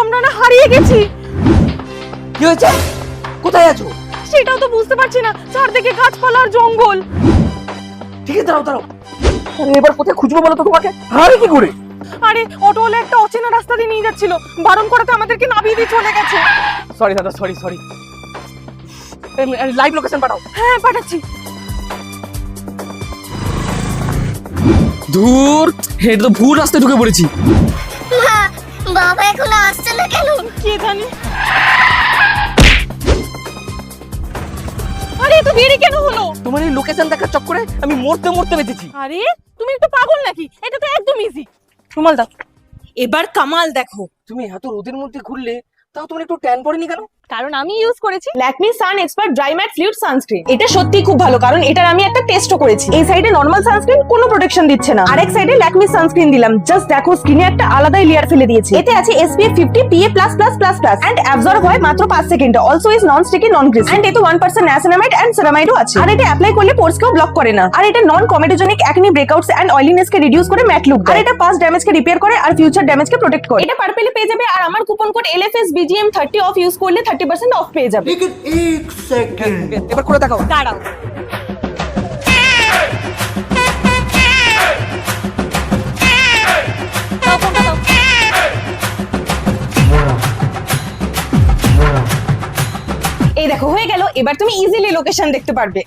আমরা না হারিয়ে গেছি। কি হয়েছে? কোথায় আছো? সেটাও তো বুঝতে পারছি না, চারদিকে গাছপালা আর জঙ্গল। ঠিক আছে, দাঁড়াও দাঁড়াও। আরে এবার কোথায় খুঁজবো বলো তো তোমাকে? হারে কি করে? আরে অটোওয়ালা একটা অচেনা রাস্তা দিয়ে নিয়ে যাচ্ছিল, বারণ করাতে আমাদেরকে নামিয়ে দিয়ে চলে গেছে। সরি দাদা, সরি। লাইভ লোকেশন পাঠাও। হ্যাঁ পাঠাচ্ছি। দূর, হেড তো ভুল রাস্তায় ঢুকে পড়েছি। মা, বাবা এখন আসছে না কেন? কে জানি। আরে এত দেরি কেন হলো? তোমার এই লোকেশন দেখার চক্করে আমি মরতে বেঁচেছি। আরে তুমি একটু পাগল নাকি? এটা তো একদম ইজি। রুমাল দাও। এবার কামাল দেখো। তুমি এত রোদের মধ্যে ঘুরলে, তাও তোমার একটু ট্যান পড়েনি কেন? কারণ আমি ইউজ করেছি Lakme sun expert dry matte fluid sunscreen. এটা সত্যি খুব ভালো, কারণ এটার আমি একটা টেস্টও করেছি। এই সাইডে নরমাল সানস্ক্রিন কোনো প্রোটেকশন দিচ্ছে না, আরেক সাইডে ল্যাকমি সানস্ক্রিন দিলাম, জাস্ট দেখো স্কিনে একটা আলাদাই লেয়ার ফেলে দিয়েছে। এতে আছে SPF 50 PA++++ এন্ড অ্যাবজর্ব হয় মাত্র 5 সেকেন্ডে। Also is non sticky, non greasy and এতে 1% নিয়াসিনামাইড এন্ড সেরামাইডও আছে। আর এটা অ্যাপ্লাই করলে পোরসকেও ব্লক করে না। আর এটা non comedogenic acne breakouts and oiliness কে রিডিউস করে ম্যাট লুক দেয়। আর এটা পাস্ট ড্যামেজ কে রিপেয়ার করে আর ফিউচার ড্যামেজ কে প্রোটেক্ট করে। এটা পার্পেলে পেয়ে যাবে, আর আমার coupon code LFSBGM30 of use করলে 30% অফ পেয়ে যাবে। लेकिन एक सेकंड এবার করে দেখাও। দাঁড়াও। দাও ফোনটা দাও। এই দেখো হয়ে গেল, এবার তুমি ইজিলি লোকেশন দেখতে পারবে।